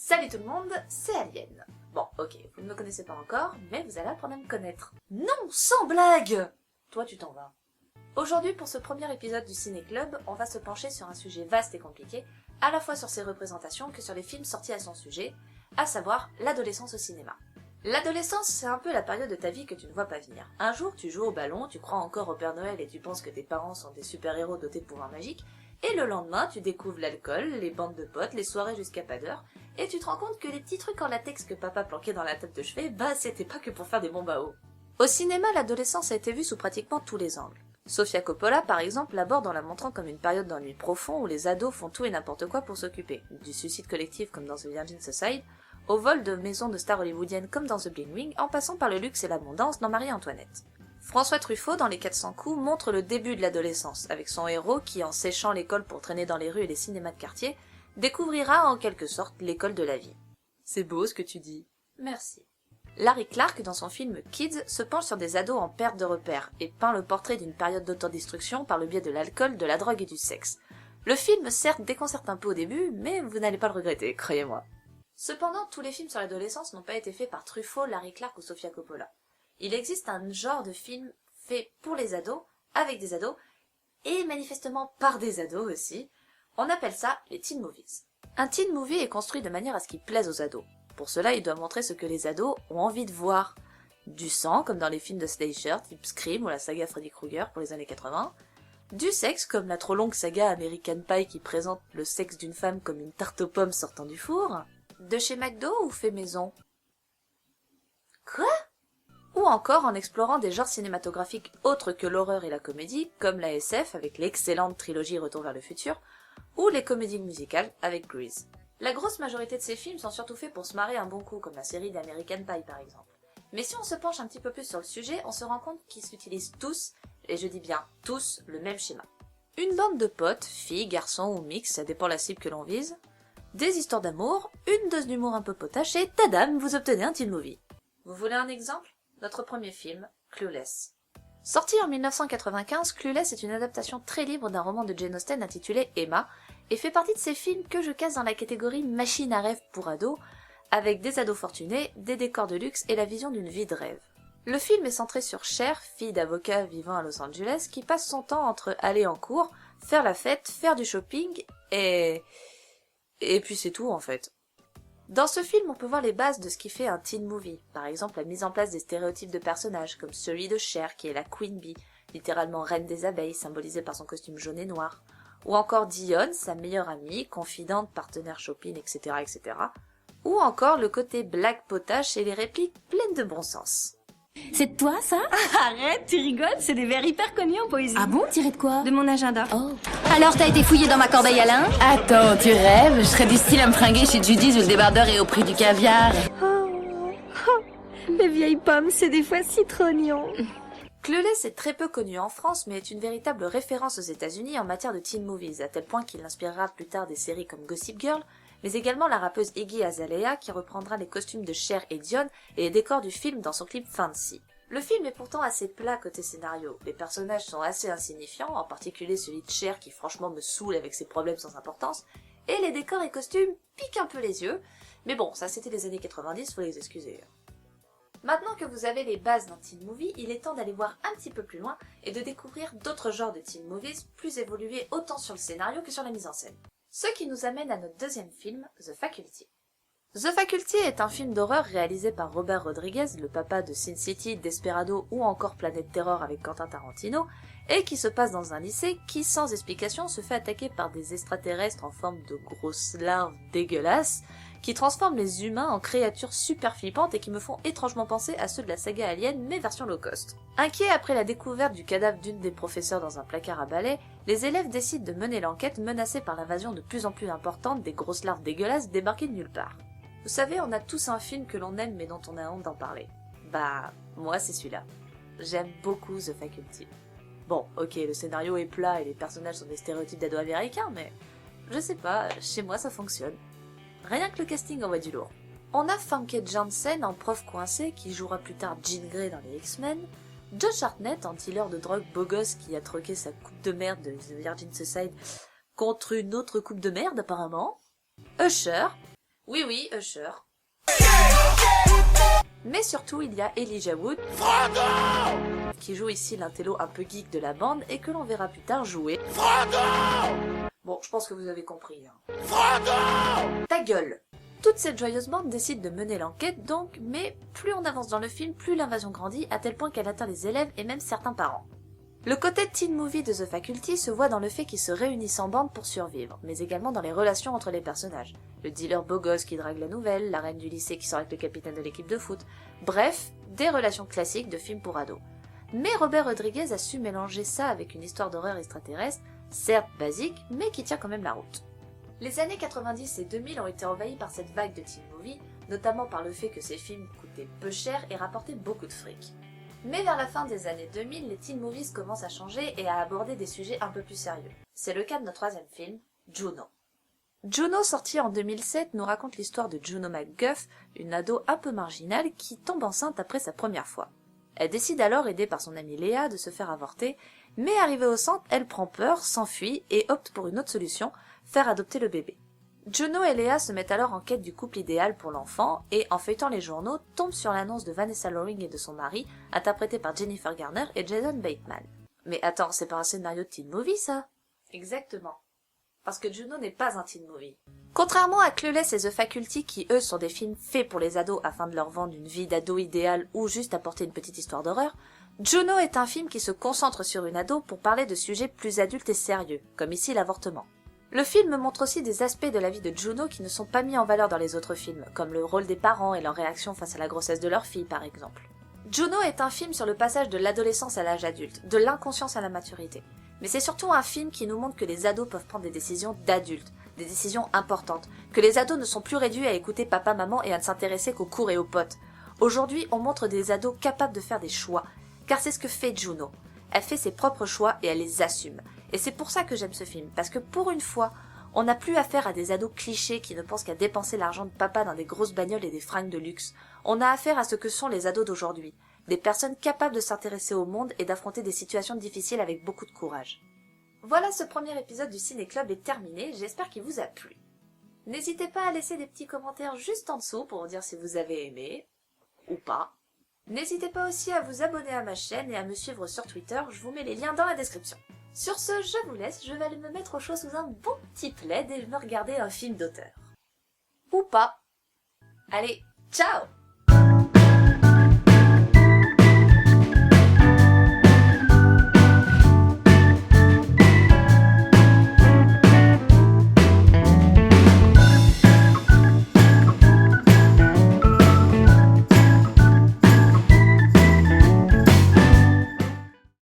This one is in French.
Salut tout le monde, c'est Alien. Bon, ok, vous ne me connaissez pas encore, mais vous allez apprendre à me connaître. Non, sans blague! Toi, tu t'en vas. Aujourd'hui, pour ce premier épisode du Ciné Club, on va se pencher sur un sujet vaste et compliqué, à la fois sur ses représentations que sur les films sortis à son sujet, à savoir l'adolescence au cinéma. L'adolescence, c'est un peu la période de ta vie que tu ne vois pas venir. Un jour, tu joues au ballon, tu crois encore au Père Noël et tu penses que tes parents sont des super-héros dotés de pouvoirs magiques, et le lendemain, tu découvres l'alcool, les bandes de potes, les soirées jusqu'à pas d'heure, et tu te rends compte que les petits trucs en latex que papa planquait dans la table de chevet, c'était pas que pour faire des bombes à eau. Au cinéma, l'adolescence a été vue sous pratiquement tous les angles. Sofia Coppola, par exemple, l'aborde en la montrant comme une période d'ennui profond où les ados font tout et n'importe quoi pour s'occuper, du suicide collectif comme dans The Virgin Suicide, au vol de maisons de stars hollywoodiennes comme dans The Bling Ring, en passant par le luxe et l'abondance dans Marie-Antoinette. François Truffaut, dans Les 400 coups, montre le début de l'adolescence, avec son héros qui, en séchant l'école pour traîner dans les rues et les cinémas de quartier, découvrira en quelque sorte l'école de la vie. C'est beau ce que tu dis. Merci. Larry Clark, dans son film Kids, se penche sur des ados en perte de repères et peint le portrait d'une période d'autodestruction par le biais de l'alcool, de la drogue et du sexe. Le film, certes, déconcerte un peu au début, mais vous n'allez pas le regretter, croyez-moi. Cependant, tous les films sur l'adolescence n'ont pas été faits par Truffaut, Larry Clark ou Sofia Coppola. Il existe un genre de film fait pour les ados, avec des ados, et manifestement par des ados aussi. On appelle ça les teen movies. Un teen movie est construit de manière à ce qu'il plaise aux ados. Pour cela, il doit montrer ce que les ados ont envie de voir. Du sang, comme dans les films de slasher, type Scream ou la saga Freddy Krueger pour les années 80. Du sexe, comme la trop longue saga American Pie qui présente le sexe d'une femme comme une tarte aux pommes sortant du four. De chez McDo ou fait maison? Quoi? Ou encore en explorant des genres cinématographiques autres que l'horreur et la comédie, comme la SF avec l'excellente trilogie Retour vers le futur, ou les comédies musicales avec Grease. La grosse majorité de ces films sont surtout faits pour se marrer un bon coup, comme la série d'American Pie par exemple. Mais si on se penche un petit peu plus sur le sujet, on se rend compte qu'ils s'utilisent tous, et je dis bien tous, le même schéma. Une bande de potes, filles, garçons ou mix, ça dépend la cible que l'on vise, des histoires d'amour, une dose d'humour un peu potache et tadam, vous obtenez un teen movie. Vous voulez un exemple? Notre premier film, Clueless. Sorti en 1995, Clueless est une adaptation très libre d'un roman de Jane Austen intitulé Emma, et fait partie de ces films que je casse dans la catégorie machine à rêve pour ados, avec des ados fortunés, des décors de luxe et la vision d'une vie de rêve. Le film est centré sur Cher, fille d'avocat vivant à Los Angeles, qui passe son temps entre aller en cours, faire la fête, faire du shopping, et puis c'est tout en fait. Dans ce film, on peut voir les bases de ce qui fait un teen movie, par exemple la mise en place des stéréotypes de personnages, comme celui de Cher qui est la Queen Bee, littéralement reine des abeilles, symbolisée par son costume jaune et noir, ou encore Dionne, sa meilleure amie, confidente, partenaire shopping, etc., etc., ou encore le côté blague potache et les répliques pleines de bon sens. C'est de toi, ça? Arrête, tu rigoles, c'est des vers hyper connus en poésie. Ah bon, tiré de quoi? De mon agenda. Oh. Alors, t'as été fouillé dans ma corbeille à linge? Attends, tu rêves? Je serais du style à me fringuer chez Judy's où le débardeur est au prix du caviar. Les vieilles pommes, c'est des fois si trognon. Clueless est très peu connu en France, mais est une véritable référence aux États-Unis en matière de teen movies, à tel point qu'il inspirera plus tard des séries comme Gossip Girl, mais également la rappeuse Iggy Azalea qui reprendra les costumes de Cher et Dionne et les décors du film dans son clip Fancy. Le film est pourtant assez plat côté scénario, les personnages sont assez insignifiants, en particulier celui de Cher qui franchement me saoule avec ses problèmes sans importance, et les décors et costumes piquent un peu les yeux, mais bon, ça c'était les années 90, faut les excuser. Maintenant que vous avez les bases d'un teen movie, il est temps d'aller voir un petit peu plus loin et de découvrir d'autres genres de teen movies plus évolués autant sur le scénario que sur la mise en scène. Ce qui nous amène à notre deuxième film, The Faculty. The Faculty est un film d'horreur réalisé par Robert Rodriguez, le papa de Sin City, Desperado ou encore Planète Terror avec Quentin Tarantino, et qui se passe dans un lycée qui, sans explication, se fait attaquer par des extraterrestres en forme de grosses larves dégueulasses, qui transforment les humains en créatures super flippantes et qui me font étrangement penser à ceux de la saga Alien, mais version low cost. Inquiets après la découverte du cadavre d'une des professeurs dans un placard à balai, les élèves décident de mener l'enquête menacés par l'invasion de plus en plus importante des grosses larves dégueulasses débarquées de nulle part. Vous savez, on a tous un film que l'on aime mais dont on a honte d'en parler. Bah, moi c'est celui-là. J'aime beaucoup The Faculty. Bon, ok, le scénario est plat et les personnages sont des stéréotypes d'ados américains, mais je sais pas, chez moi ça fonctionne. Rien que le casting envoie du lourd. On a Famke Janssen en prof coincé qui jouera plus tard Jean Grey dans les X-Men, Josh Hartnett en dealer de drogue beau gosse qui a troqué sa coupe de merde de The Virgin Suicide contre une autre coupe de merde apparemment, Usher, Oui, oui, Usher. Mais surtout, il y a Elijah Wood, qui joue ici l'intello un peu geek de la bande et que l'on verra plus tard jouer. Bon, je pense que vous avez compris. Ta gueule! Toute cette joyeuse bande décide de mener l'enquête donc, mais plus on avance dans le film, plus l'invasion grandit, à tel point qu'elle atteint les élèves et même certains parents. Le côté teen movie de The Faculty se voit dans le fait qu'ils se réunissent en bande pour survivre, mais également dans les relations entre les personnages. Le dealer beau gosse qui drague la nouvelle, la reine du lycée qui sort avec le capitaine de l'équipe de foot, bref, des relations classiques de films pour ados. Mais Robert Rodriguez a su mélanger ça avec une histoire d'horreur extraterrestre, certes basique, mais qui tient quand même la route. Les années 90 et 2000 ont été envahies par cette vague de teen movie, notamment par le fait que ces films coûtaient peu cher et rapportaient beaucoup de fric. Mais vers la fin des années 2000, les teen movies commencent à changer et à aborder des sujets un peu plus sérieux. C'est le cas de notre troisième film, Juno. Juno, sorti en 2007, nous raconte l'histoire de Juno MacGuff, une ado un peu marginale qui tombe enceinte après sa première fois. Elle décide alors, aidée par son amie Léa, de se faire avorter, mais arrivée au centre, elle prend peur, s'enfuit et opte pour une autre solution, faire adopter le bébé. Juno et Léa se mettent alors en quête du couple idéal pour l'enfant et, en feuilletant les journaux, tombent sur l'annonce de Vanessa Loring et de son mari, interprétés par Jennifer Garner et Jason Bateman. Mais attends, c'est pas un scénario de teen movie, ça? Exactement. Parce que Juno n'est pas un teen movie. Contrairement à Clueless et The Faculty qui, eux, sont des films faits pour les ados afin de leur vendre une vie d'ado idéale ou juste apporter une petite histoire d'horreur, Juno est un film qui se concentre sur une ado pour parler de sujets plus adultes et sérieux, comme ici l'avortement. Le film montre aussi des aspects de la vie de Juno qui ne sont pas mis en valeur dans les autres films, comme le rôle des parents et leur réaction face à la grossesse de leur fille par exemple. Juno est un film sur le passage de l'adolescence à l'âge adulte, de l'inconscience à la maturité. Mais c'est surtout un film qui nous montre que les ados peuvent prendre des décisions d'adultes, des décisions importantes, que les ados ne sont plus réduits à écouter papa-maman et à ne s'intéresser qu'aux cours et aux potes. Aujourd'hui, on montre des ados capables de faire des choix, car c'est ce que fait Juno. Elle fait ses propres choix et elle les assume. Et c'est pour ça que j'aime ce film, parce que pour une fois, on n'a plus affaire à des ados clichés qui ne pensent qu'à dépenser l'argent de papa dans des grosses bagnoles et des fringues de luxe. On a affaire à ce que sont les ados d'aujourd'hui, des personnes capables de s'intéresser au monde et d'affronter des situations difficiles avec beaucoup de courage. Voilà, ce premier épisode du Ciné Club est terminé, j'espère qu'il vous a plu. N'hésitez pas à laisser des petits commentaires juste en dessous pour dire si vous avez aimé, ou pas. N'hésitez pas aussi à vous abonner à ma chaîne et à me suivre sur Twitter, je vous mets les liens dans la description. Sur ce, je vous laisse, je vais aller me mettre au chaud sous un bon petit plaid et me regarder un film d'auteur. Ou pas. Allez, ciao!